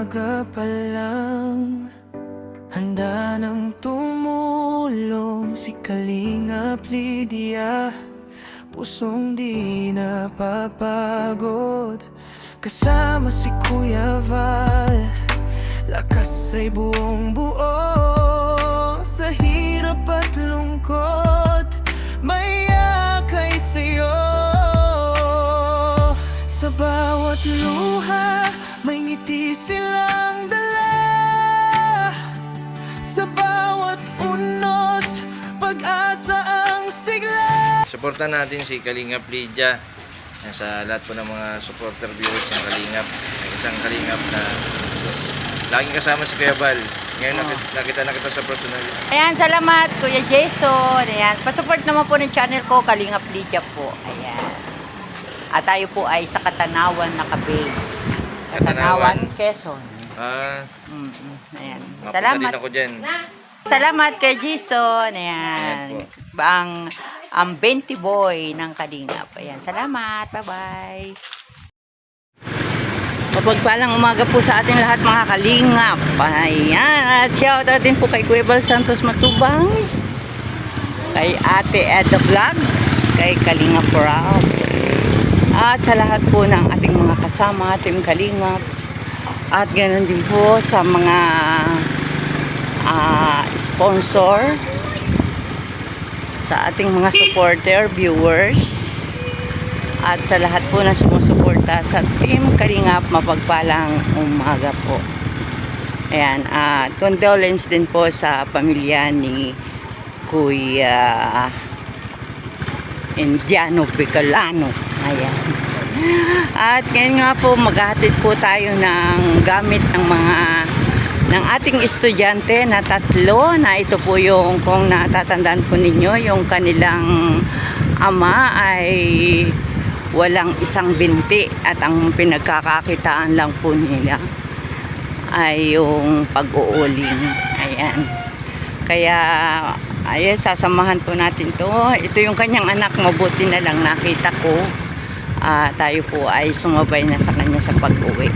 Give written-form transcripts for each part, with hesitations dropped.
umaga pa lang, handa nang tumulong si Kalingap Lydia. Pusong di napapagod, kasama si Kuya Val. Lakas ay buong buo, sa hirap at lungkot may yakay sa'yo. Sa bawat luha may ngiti silang dala, sa bawat unos pag-asa ang sigla. Suportan natin si Kalingap Lydia sa lahat po ng mga supporter viewers ng Kalingap. May isang Kalingap na laging kasama si Kuya Val. Ngayon nakita na kita sa personal. Ayan, salamat Kuya Jason. Ayan, pasupport naman po ng channel ko, Kalingap Lydia po. Ayan. At tayo po ay sa Katanawan naka-base. Katanawan, Quezon. Ayan. Mapunta Salamat. din ako dyan. Salamat kay Jason. Ayan. Ayan Ang 20 boy ng Kalingap. Ayan. Salamat. Bye-bye. Mapagpalang umaga po sa ating lahat mga Kalingap. Ayan. At shoutout din po kay Kuya Val Santos Matubang, kay Ate Edda Vlogs, kay Kalingap Rob, at sa lahat po ng ating mga kasama, Team Kalingap. At ganoon din po sa mga sponsor, sa ating mga supporter, viewers, at sa lahat po na sumusuporta sa Team Kalingap. Mapagpalang umaga po. Ayan, condolence din po sa pamilya ni Kuya Indiano Bicolano. Ayan. At ngayon nga po, maghahatid po tayo ng gamit ng ating estudyante na 3, na ito po yung, kung natatandaan po ninyo, yung kanilang ama ay walang isang binti at ang pinagkakakitaan lang po nila ay yung pag-uuling. Ayan. Kaya ayan, sasamahan po natin to. Ito yung kanyang anak, mabuti na lang nakita ko. Tayo po ay sumabay na sa kanya sa pag-uwi.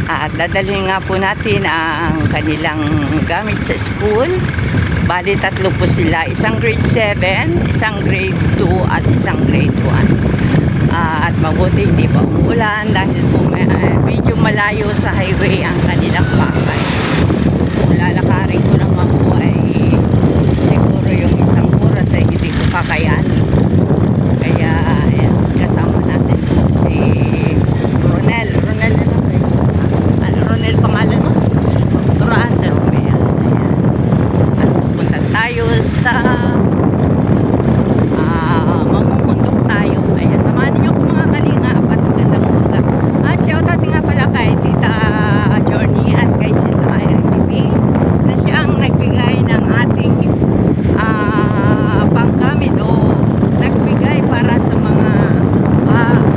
At dadalhin nga po natin ang kanilang gamit sa school. Bali 3 po sila, isang grade 7, isang grade 2 at isang grade 1. At mabuti hindi pa umuulan dahil po medyo malayo sa highway ang kanilang bahay. Lalakarin ko naman po ay siguro yung isang oras ay hindi ko kakayanin. Kaya ayan, kasama natin po si Ronel Ronel pangalan mo? Roacer Romel. At pupunta tayo sa mamumundok tayo. Ayan, samahan niyo ko mga Kalingap at magandang umaga. Shoutout nga pala kay Tita Journey at kay Sis Irene TV na siyang nagbigay ng ating panggamit o nagbigay para sa mga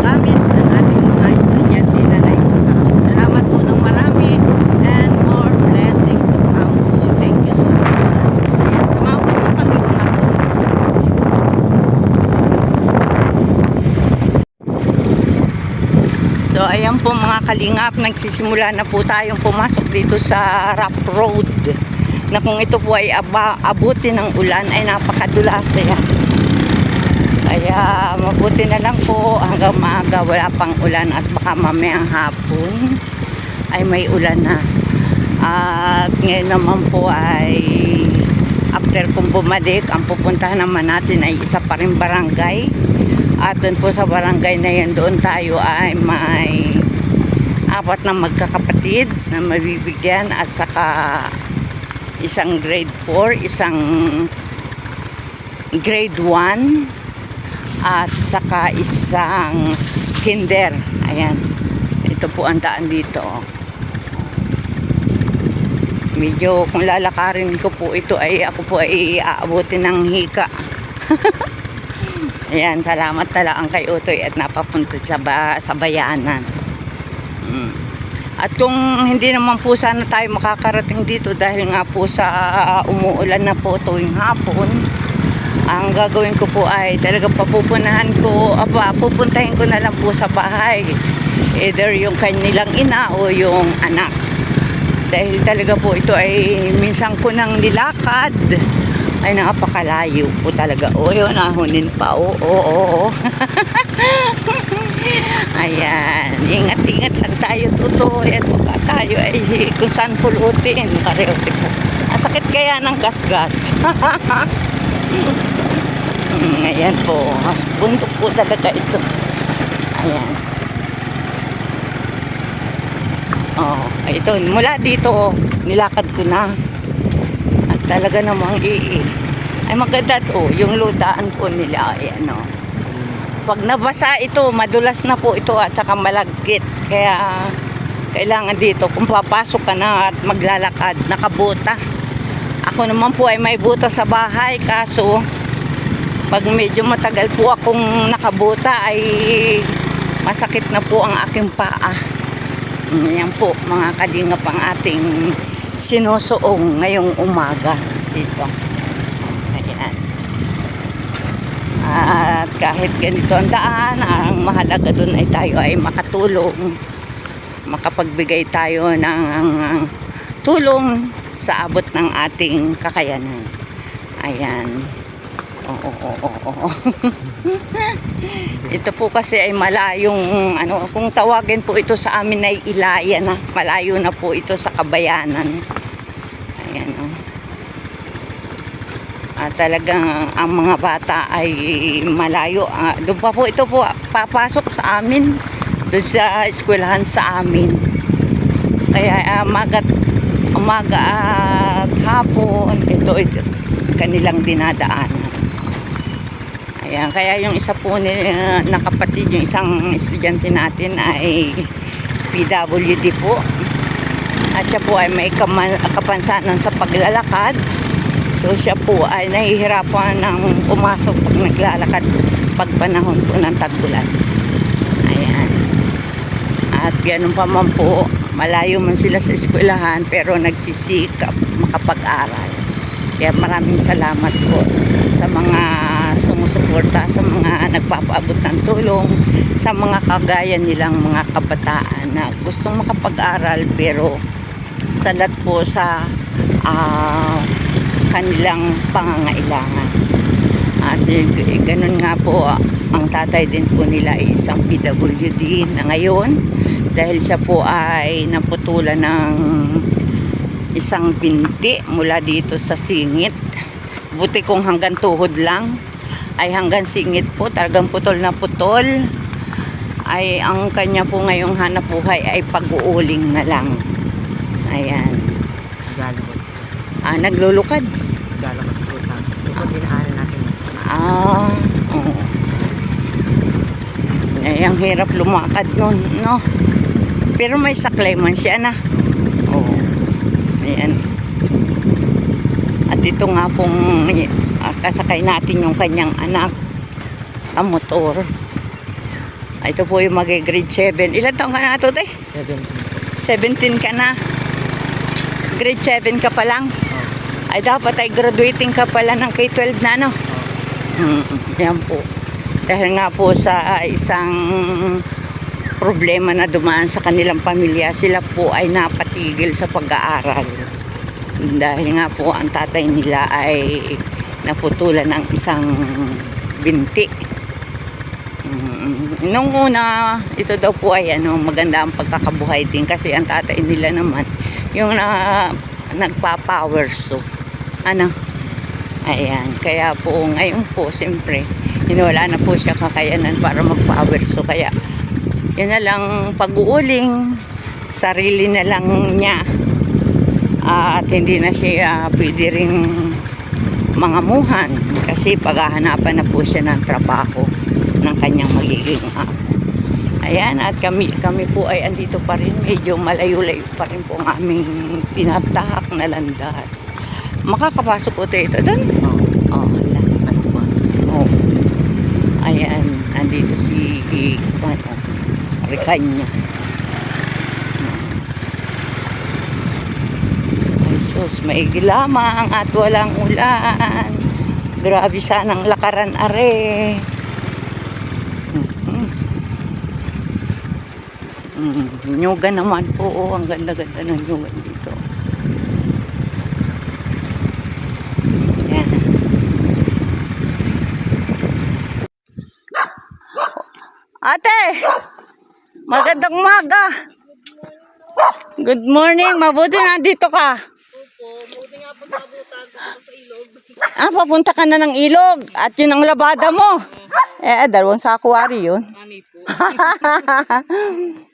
gamit ng ating mga estudyante na na-scout. Salamat po ng marami and more blessing to come po. Thank you so much. Ayan, samahan po ng Panginoon ako. So ayan po mga Kalingap, nagsisimula na po tayong pumasok dito sa rough road, na kung ito po ay abutin ng ulan ay napakadulas. Ayan. Kaya mabuti na lang po hanggang maaga wala pang ulan at baka mamayang hapon ay may ulan na. At ngayon naman po ay after kong bumalik, ang pupuntahan naman natin ay isa pa rin barangay. At doon po sa barangay na yan, doon tayo ay may 4 na magkakapatid na mabibigyan, at saka isang grade 4, isang grade 1, at saka isang kinder. Ayan. Ito po ang daan dito. Medyo kung lalakarin ko po ito ay ako po ay aabutin ng hika. Ayan, salamat talagang kay Utoy at napapunta sa bayanan. At kung hindi naman po sana tayo makakarating dito dahil nga po sa umuulan na po tuwing hapon, ang gagawin ko po ay talagang pupuntahin ko na lang po sa bahay, either yung kanilang ina o yung anak. dahil talaga po ito ay minsan ko nang nilakad ay napakalayo po talaga. O yun, nahunin pa. Oo. Ayan, ingat-ingat lang tayo, tutoy at baka tayo ay kung saan pulutin. Pareho si po. Ang sakit kaya ng gasgas. Ayan po, mas bundok po talaga ito. Ayan. Oh, ito, mula dito, nilakad ko na. At talaga namang ay maganda to, yung lutaan po nila, ayan o. Pag nabasa ito, madulas na po ito at saka malagkit. Kaya kailangan dito, kung papasok ka na at maglalakad, nakabuta. Ako naman po ay may buta sa bahay, kaso pag medyo matagal po akong nakabuta ay masakit na po ang aking paa. Yan po mga kalingap ang ating sinusuong ngayong umaga dito. Ayan. At kahit ganito ang daan, ang mahalaga dun ay tayo ay makatulong, makapagbigay tayo ng tulong sa abot ng ating kakayanan. Ayan. Oo. Ito po kasi ay malayong kung tawagin po ito sa amin ay Ilaya na. Malayo na po ito sa Kabayanan. Ayan o. Talagang ang mga bata ay malayo. Doon pa po ito po papasok sa amin. Doon sa eskwelahan sa amin. Kaya umaga at hapon ito kanilang dinadaanan. Ayan, kaya yung isa po na kapatid, yung isang estudyante natin ay PWD po. At siya po ay may kapansanan sa paglalakad. So siya po ay nahihirapan ng pumasok pag naglalakad pag panahon po ng tag-ulan. Ayan. At ganoon pa man po, malayo man sila sa eskwelahan pero nagsisikap makapag-aral. Kaya maraming salamat po sa mga sumusuporta, sa mga nagpapaabot ng tulong, sa mga kagaya nilang mga kabataan na gustong makapag-aral pero salat po sa kanilang pangangailangan. At ganun nga po, ang tatay din po nila ay isang PWD na ngayon dahil siya po ay naputulan ng isang binti mula dito sa singit. Buti kung hanggang tuhod lang ay hanggang singit po, talagang putol na putol. Ay ang kanya po ngayong hanap buhay ay pag-uuling na lang. Ayan. Naglulukad. Lalakad po sa dinaanan natin. Oo. Ay, ang hirap lumakad nun, no? Pero may saklay man siya na. Oo. Ayan. At ito nga pong kasakay natin yung kanyang anak sa motor. Ito po yung mag-grade 7. Ilan taong ka na ito, te? 17 ka na. Grade 7 ka pa lang. Ay dapat ay graduating ka pala ng K-12 na, no? Yan po. Dahil nga po sa isang problema na dumaan sa kanilang pamilya, sila po ay napatigil sa pag-aaral. Dahil nga po ang tatay nila ay naputulan ng isang binti. Nung una, ito daw po ay maganda ang pagkakabuhay din kasi ang tatay nila naman yung nagpa-power so ayan, kaya po ngayon po siyempre wala na po siya kakayanan para mag-power so kaya yun na lang pag-uuling sarili na lang niya at hindi na siya pwede ring mangamuhan kasi paghahanapan na po siya ng trabaho ng kanyang magiging ayan, at kami po ay andito pa rin, medyo malayo-layo pa rin po ang aming tinatahak na landas. Makakapasok po ito doon? Oo. Oh. Ayan, andito si Ricanya. Ay sus, maigi lamang at walang ulan. Grabe sanang lakaran are. Nyugan naman po. Ang ganda-ganda ng nyugan dito. Magandang umaga. Good morning. Mabuti nandito ka. Buti nga po nabutan sa ilog. Papunta ka na ng ilog. At yun ang labada mo. Dalawang sakuwari yun. Ani po.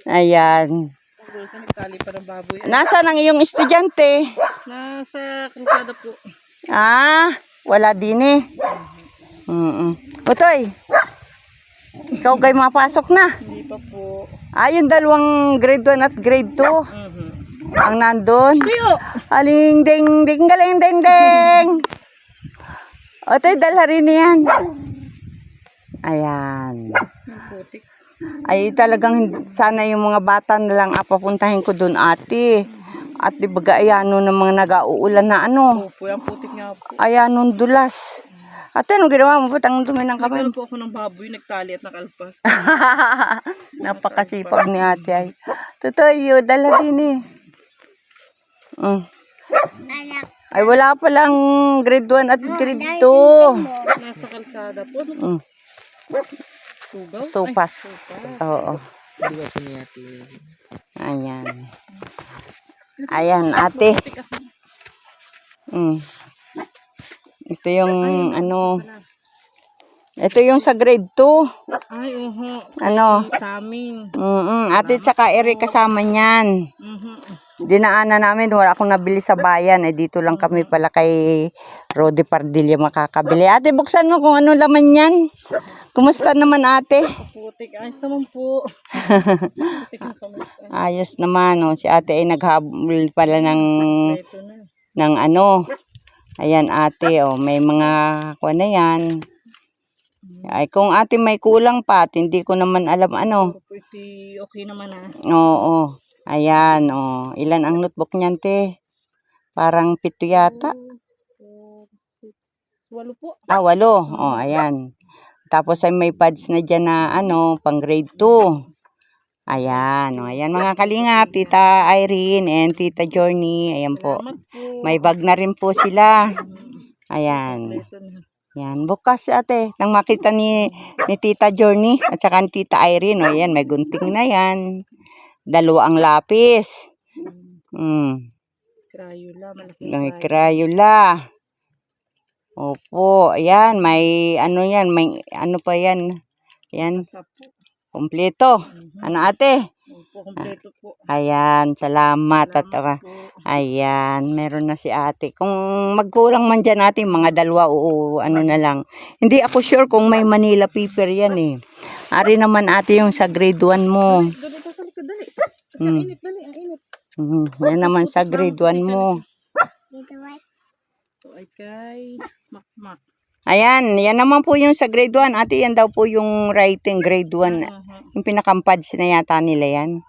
Ayan. Sa nagtali pa ng baboy. Nasaan ang iyong estudyante? Nasa krusada po. Wala din eh. Utoy, ikaw kayo mapasok na. Hindi pa po. Yung dalawang grade 1 at grade 2. Ang nandun. Aling ding ding galing ding ding. Utoy, dalha rin yan. Ayan. Ang putik. Ay talagang sana yung mga bata na lang papuntahin ko doon ate. At di baga ayano ng mga nag-auulan na ano. Opo, ang putik nga po. Ayanong dulas. Ate, anong ginawa mo? Ba't ang dumi ng kamay? Nagkaroon po ako ng baboy, nagtali at nakalpas. Napakasipag ni ate ay. Totoo yun, dala din eh. Ay wala palang grade 1 at grade 2. Nasa kalsada po. Tugaw? Sopas. Oo. Hindi po niya Ayan. Ayan, ate. Ito yung ano. Ito yung sa grade 2. Ay, Ano? Taming. Ate tsaka Eric kasama niyan. Dinaanan namin, wala akong nabili sa bayan. Dito lang kami pala kay Rodi Pardilla makakabili. Ate, buksan mo kung ano laman yan. Kumusta naman ate? Putik. Ayos naman po. Putik na kami. Ayos naman. Oh. Si ate ay naghabol pala Ito na. ng ano. Ayan ate, may mga kuha na yan. Ay, kung ate may kulang pa, at hindi ko naman alam ano. Puti, okay naman Oo. Ayan, ilan ang notebook niyan, te? Parang 7 yata. 8 po. 8. Ayan. Tapos ay may pads na dyan na pang grade 2. Ayan, ayan mga kalingap, Tita Irene and Tita Journey. Ayan po. May bag na rin po sila. Ayan. Yan, bukas ate. Nang makita ni Tita Journey at saka ni Tita Irene. Ayan, may gunting na yan. 2 ang lapis. Crayola, malaking May Crayola. Opo, ayan, may yan, may pa yan. Ayan, kompleto. Ano ate? Opo, kompleto po. Ayan, salamat. At ayan, meron na si ate. Kung magkulang man dyan natin, mga 2 na lang. Hindi ako sure kung may Manila paper yan eh. Ari naman ate yung sa grade 1 mo. Dali sa likod, dali. Ang init, dali, ang init. Yan naman sa grade 1 mo. Ito ay kay Makmak. Ayan, yan naman po yung sa grade 1. Ate, yan daw po yung writing grade 1. Yung pinakampads na yata nila yan.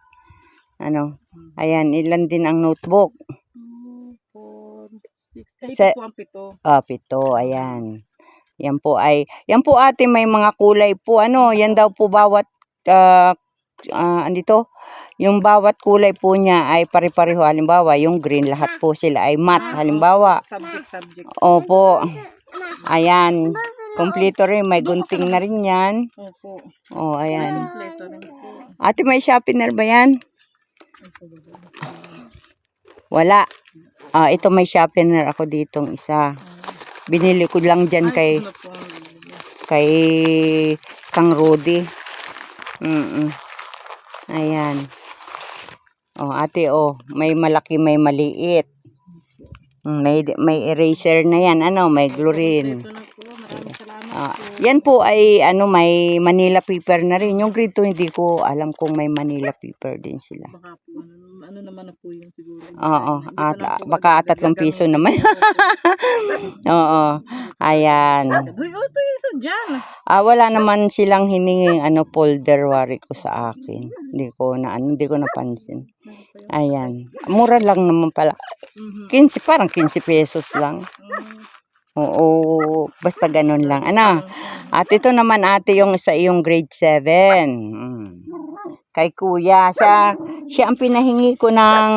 Ayan, ilan din ang notebook? 2, 4, 6. Ito po ang 7. 7. Ayan. Yan po ate, may mga kulay po. Yan daw po bawat, andito, yung bawat kulay po niya ay pare-pareho. Halimbawa, yung green, lahat po sila ay matte. Halimbawa. Subject. Opo. Ayan. Kompleto rin. May gunting na rin yan. Opo. Ayan. Kompleto rin po. Ate, may sharpener ba yan? Wala. Ito may sharpener ako ditong isa. Binili ko lang dyan kay Kang Rudy. Ayan. Ate, may malaki, may maliit. May eraser na yan. May glue rin. Ito na po. Maraming salamat po. Yan po ay may Manila paper na rin. Yung grade 2 hindi ko alam kung may Manila paper din sila. Baka po, ano naman na po yun siguro. Oo. Baka 3 piso naman. Oo. Ayan. Uy, ito yung isa dyan. Wala naman silang hininging folder wari ko sa akin. Hindi ko napansin. Ayan. Mura lang naman pala. 15, parang 15 pesos lang. Oo, basta ganun lang. At ito naman ate yung sa iyong grade 7. Kay kuya, siya ang pinahingi ko ng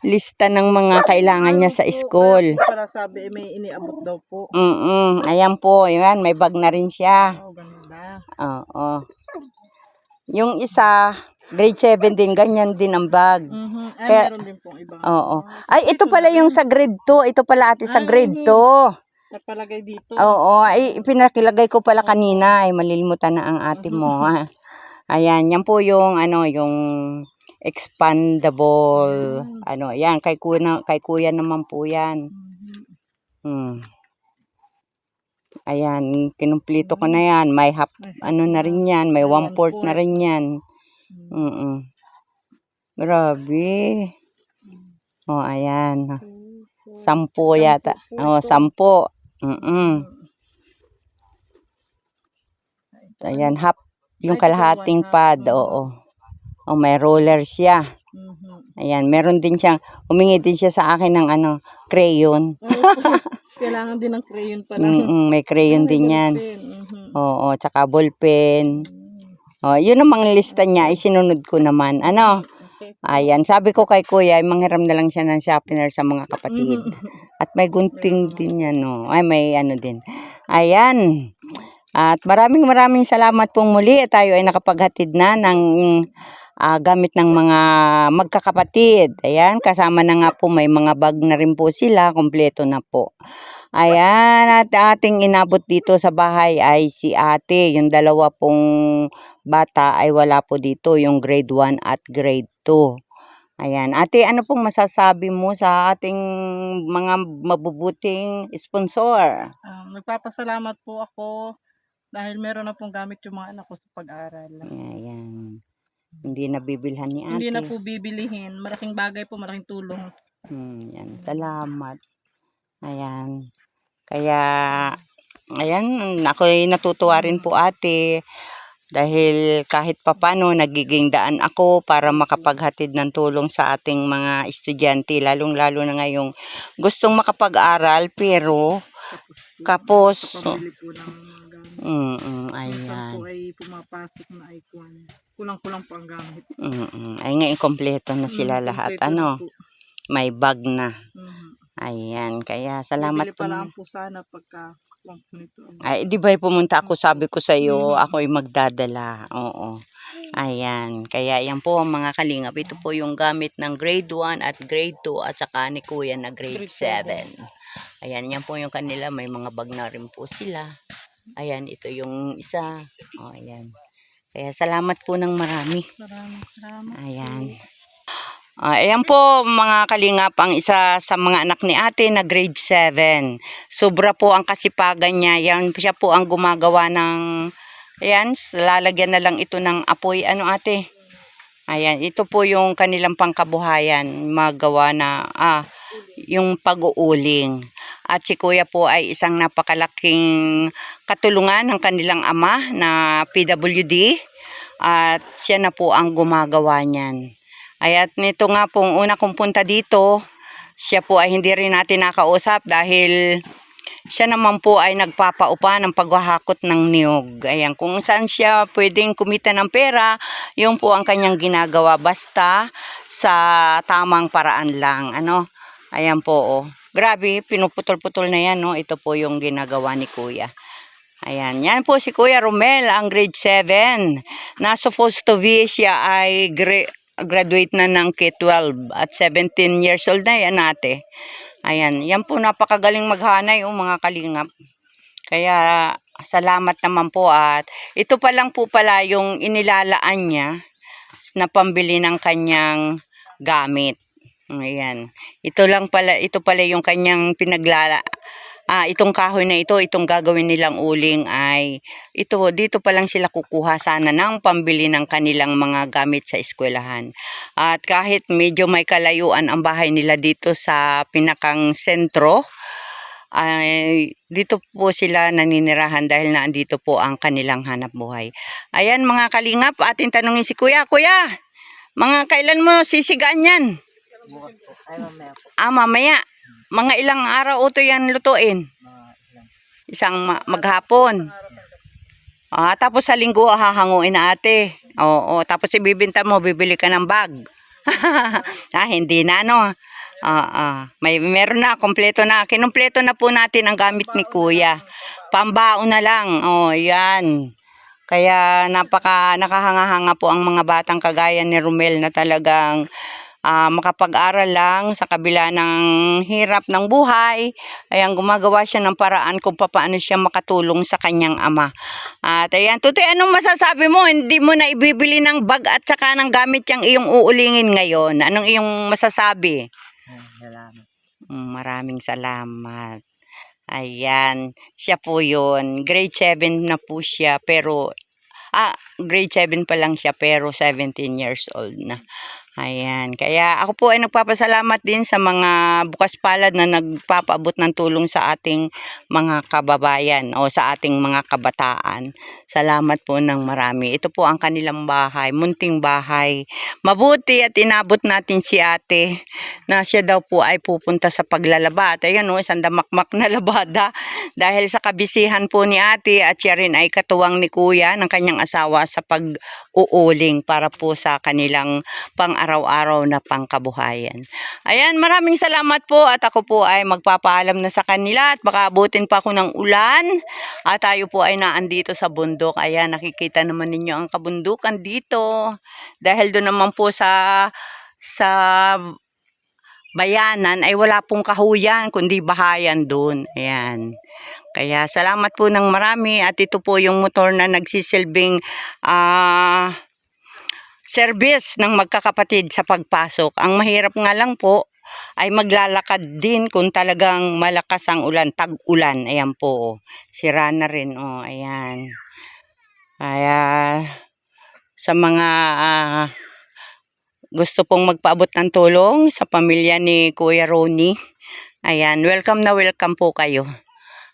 lista ng mga kailangan niya sa school. Para sabi may iniabot daw po. Ayan po, yan, may bag na rin siya. Ganda. Oo. Yung isa, grade 7 din, ganyan din ang bag. Ay, Kaya- meron din pong ibang. Oo. Ay, ito pala yung sa grade 2. Ito pala ate sa grade 2. Napalagay dito. Oo, ay pinakilagay ko pala kanina, ay malilimutan na ang ate mo. Ha? Ayan, yan po yung ano, yung expandable. Ano, yan kay kuya naman po yan. Ayan, kinumplito ko na yan. May half, ano na rin yan, may 1/4 na rin yan. Grabe. Oh, ayan. 10 yata. Oh, 10. Ayan, half yung kalahating pad. Oo. Oh, may roller siya. Ayan, meron din siyang, humingi din siya sa akin ng ano, crayon. Kailangan din ng crayon pala. May crayon din yan. Oo, tsaka ballpen. Oh, yun namang lista niya, isinunod ko naman. Ano? Ayan, sabi ko kay kuya, manghiram na lang siya ng sharpener sa mga kapatid. At may gunting din yan, no? Ay, may ano din. Ayan. At maraming salamat pong muli. Tayo ay nakapaghatid na ng gamit ng mga magkakapatid. Ayan, kasama na nga po, may mga bag na rin po sila. Kompleto na po. Ayan, at ating inabot dito sa bahay ay si ate. Yung dalawa pong bata ay wala po dito, yung grade 1 at grade 2. Ayan, ate, ano pong masasabi mo sa ating mga mabubuting sponsor? Nagpapasalamat po ako dahil meron na pong gamit yung mga anak ko sa pag-aaral. Ayan, hindi na bibilhan ni ate. Hindi na po bibilihin. Malaking bagay po, malaking tulong. Yan, salamat. Ayan. Kaya, ayan, ako'y natutuwa rin po ate. Dahil kahit papano nagiging daan ako para makapaghatid ng tulong sa ating mga estudyante. Lalong-lalo na ngayong gustong makapag-aral pero kapos. Pabili po ng mga gamit. Ayan. Minsan po ay pumapasok na ay kulang-kulang po ang gamit. Ay ngayon kompleto na sila lahat. Kompleto Ano? na po. May bag na. Ayan, kaya salamat Bibili po. pala po sana pagka kulang po nito. Ay, di ba pumunta ako, sabi ko sa iyo, ako ay magdadala. Oo. Ayan, kaya yan po ang mga kalingap. Ito po yung gamit ng grade 1 at grade 2 at saka ni kuya na grade 7. Ayan, yan po yung kanila. May mga bag na rin po sila. Ayan, ito yung isa. O, ayan. Kaya salamat po ng marami. Maraming salamat. Ayan. Ayan po mga kalingap, ang isa sa mga anak ni ate na grade 7. Sobra po ang kasipagan niya. Yan siya po ang gumagawa ng, ayan, lalagyan na lang ito ng apoy. Ano ate? Ayan, ito po yung kanilang pangkabuhayan. Magawa na, yung pag-uuling. At si kuya po ay isang napakalaking katulungan ng kanilang ama na PWD. At siya na po ang gumagawa niyan. At nito nga pong una kong punta dito, siya po ay hindi rin natin nakausap dahil siya naman po ay nagpapaupa ng paghahakot ng niyog. Ayan, kung saan siya pwedeng kumita ng pera, yun po ang kanyang ginagawa basta sa tamang paraan lang. Ano? Ayan po, oh. Grabe, pinuputol-putol na yan, no? Ito po yung ginagawa ni kuya. Ayan, yan po si Kuya Romel, ang grade 7. Na supposed to be siya ay graduate na ng K-12 at 17 years old na yan ate. Ayan, yan po napakagaling maghanay mga kalingap. Kaya salamat naman po at ito pa lang po pala yung inilalaan niya na pambili ng kanyang gamit. Ayan. Ito pala yung kanyang itong kahoy na ito, itong gagawin nilang uling ay dito pa lang sila kukuha sana ng pambili ng kanilang mga gamit sa eskwelahan. At kahit medyo may kalayuan ang bahay nila dito sa pinakang sentro, ay dito po sila naninirahan dahil naandito po ang kanilang hanap buhay. Ayan mga kalingap, ating tanungin si kuya. Kuya, mga kailan mo sisigaan yan? Mamaya. Mga ilang araw ito yan lutuin? Isang maghapon. Tapos sa linggo hahanguin na ate. Oo, tapos ibibinta mo, bibili ka ng bag. Hindi na no. Meron na, kompleto na. Kinumpleto na po natin ang gamit ni kuya. Pambaon na lang. Yan. Kaya nakahanga-hanga po ang mga batang kagaya ni Romel na talagang makapag-aral lang sa kabila ng hirap ng buhay. Ayan, gumagawa siya ng paraan kung paano siya makatulong sa kanyang ama. At ayan, Tutoy, anong masasabi mo? Hindi mo na ibibili ng bag at saka ng gamit yung iyong uulingin ngayon. Anong iyong masasabi? Salamat. Maraming salamat. Ayan, siya po yun. Grade 7 na po siya, pero grade 7 pa lang siya, pero 17 years old na. Ayan, kaya ako po ay nagpapasalamat din sa mga bukas palad na nagpapaabot ng tulong sa ating mga kababayan o sa ating mga kabataan. Salamat po ng marami. Ito po ang kanilang bahay, munting bahay. Mabuti at inabot natin si ate na siya daw po ay pupunta sa paglalaba. At ayan o, isang damakmak na labada dahil sa kabisihan po ni ate at siya rin ay katuwang ni kuya ng kanyang asawa sa pag-uuling para po sa kanilang pang-araw-araw na pangkabuhayan. Ayan, maraming salamat po at ako po ay magpapaalam na sa kanila at baka abutin pa ako ng ulan at tayo po ay naandito sa bundok. Ayan, nakikita naman ninyo ang kabundukan dito dahil doon naman po sa bayanan ay wala pong kahuyan kundi bahayan doon. Ayan. Kaya salamat po ng marami at ito po yung motor na nagsisilbing service ng magkakapatid sa pagpasok. Ang mahirap nga lang po ay maglalakad din kung talagang malakas ang ulan, tag-ulan. Ayan po, sira na rin. Oh, ayan. Kaya sa mga gusto pong magpaabot ng tulong sa pamilya ni Kuya Ronnie, ayan, welcome na welcome po kayo.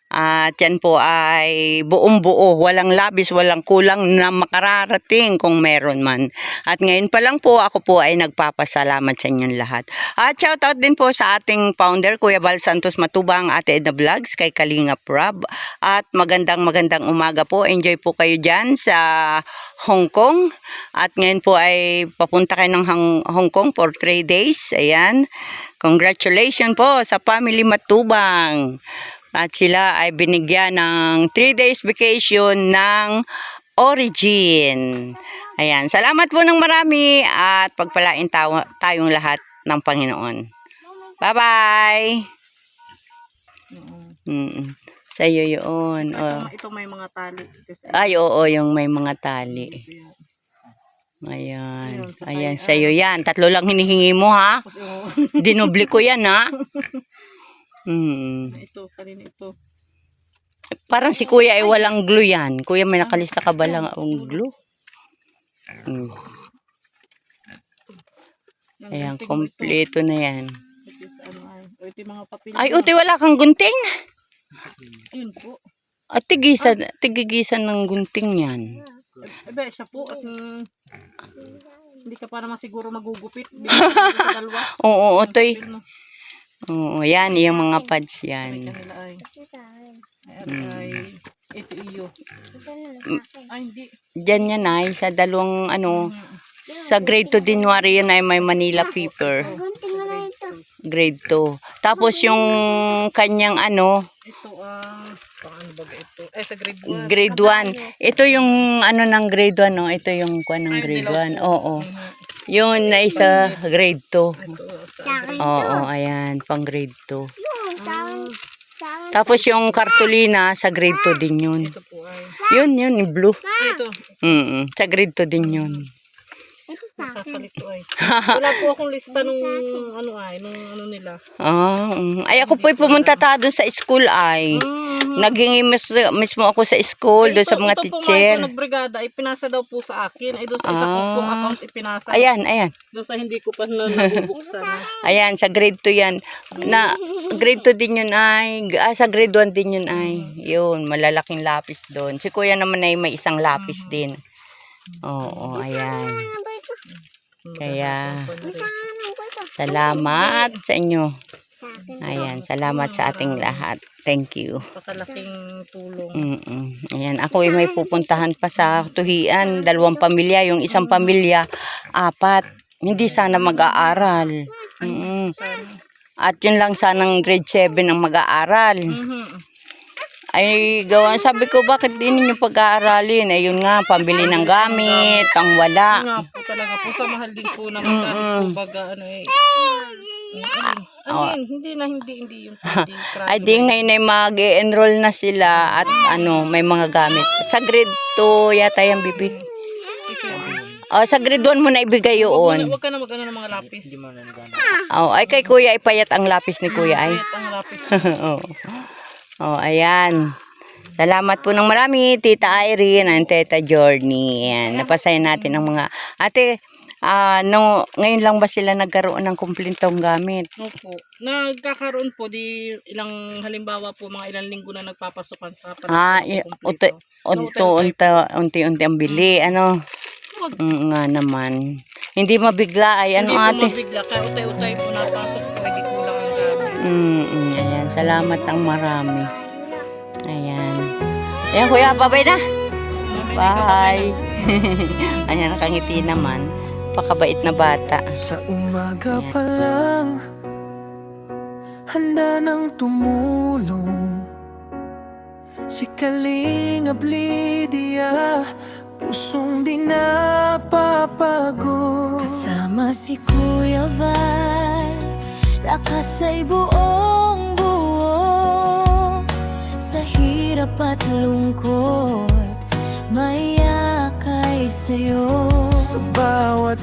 At yan po ay buong buo, walang labis, walang kulang na makararating kung meron man. At ngayon pa lang po, ako po ay nagpapasalamat sa inyong lahat. At shoutout din po sa ating founder, Kuya Val Santos Matubang, Ate Edna Vlogs, kay Kalinga Prab. At magandang umaga po. Enjoy po kayo dyan sa Hong Kong. At ngayon po ay papunta kayo ng Hong Kong for 3 days. Ayan. Congratulations po sa family Matubang. At sila ay binigyan ng 3 days vacation ng Origin. Ayan, salamat po ng marami at pagpalain tayong lahat ng Panginoon. Bye-bye! Sa iyo yun. Oh. Ito may mga tali. Ay, oo, yung may mga tali. Ayan. Ayan, sa iyo yan. 3 lang hinihingi mo, ha? Dinubli ko yan, ha? Ito, kanina ito. Parang si Kuya ay walang glue yan. Kuya, may nakalista ka ba lang ang glue? Ayan, kompleto na yan. Ito mga papel. Ay, uti, wala kang gunting? Ayun po. At tigigisan ng gunting yan. Ebe, siya po. At hindi ka pa naman siguro magugupit. Bigyan sa dalawa. Oo, utoy. Oo, yan, yung mga pads yan. Ito iyo. Ay, hindi. Diyan yan ay, sa dalawang sa grade 2 January yan ay may Manila paper. Grade 2. Tapos yung kanyang Ito, paano ba ito? Sa grade 1. Grade 1. Ito yung ng grade 1, no? Ito yung kuha ng grade 1. Oo. Yun na isa grade 2. Oo, ayan, pang grade 2. Tapos yung kartolina sa grade 2 din yun. Ito po ay. Yun, yung blue. Ito. Sa grade 2 din yun. Nakakalito ay. Wala po akong lista nung nila. Ay, ako po'y pumunta doon sa school ay. Naghingi mismo ako sa school, doon sa mga teacher. Ito nagbrigada, ipinasa daw po sa akin. Ay, doon sa isa kong account ipinasa. Ayan. Doon sa hindi ko pa nabubuksan. Ayan, sa grade 2 yan. Grade 2 din yun ay. Sa grade 1 din yun ay. Yun, malalaking lapis doon. Si Kuya naman ay may isang lapis din. Oo, ayan. Kaya, salamat sa inyo. Ayan, salamat sa ating lahat. Thank you. Pakalaking tulong. Ayan, ako ay may pupuntahan pa sa Tuhian. 2 pamilya, yung isang pamilya, 4. Hindi sana mag-aaral. At yun lang sanang grade 7 ang mag-aaral. Ay, gawa. Sabi ko, bakit din ninyo pag-aaralin? Ayun nga, pambili ng gamit, ang Yun wala. nga po talaga po, sa mahal din po naman kahit po baga ano eh. Hindi yun. Hindi Ay, di ngayon ay mag-enroll na sila at ano, may mga gamit. Sa grade 2 yata yung bibi. Oh, sa grade 1 mo na ibigay yun. Huwag ka na mag-ano ng mga lapis. Oh, ay kay kuya, ipayat ang lapis ni kuya ay. Payat ang lapis. Oh. Oh, ayan. Salamat po ng marami, Tita Irene and Tita Journey. Ayan, napasaya natin ang mga... Ate, ngayon lang ba sila nagkaroon ng kumplintong gamit? Opo. Nagkakaroon po di ilang halimbawa po mga ilang linggo na nagpapasukan sa Unti-unti ang bili, ano? Nga naman. Hindi mabigla ay, ano ate? Hindi po mabigla, kaya utay-utay po napasok po, hindi kulang ang gamit. Ayan, salamat ang marami. Ayan. Ayan kuya, babay na. Bye. Ayan, nakangiti naman. Pakabait na bata. Sa umaga pa lang, handa nang tumulong si Kalingap Lydia, pusong di napapago. Kasama si Kuya Val, lakas ay buong buo. Sa hirap at lungkot, may yakay sa'yo. Sa bawat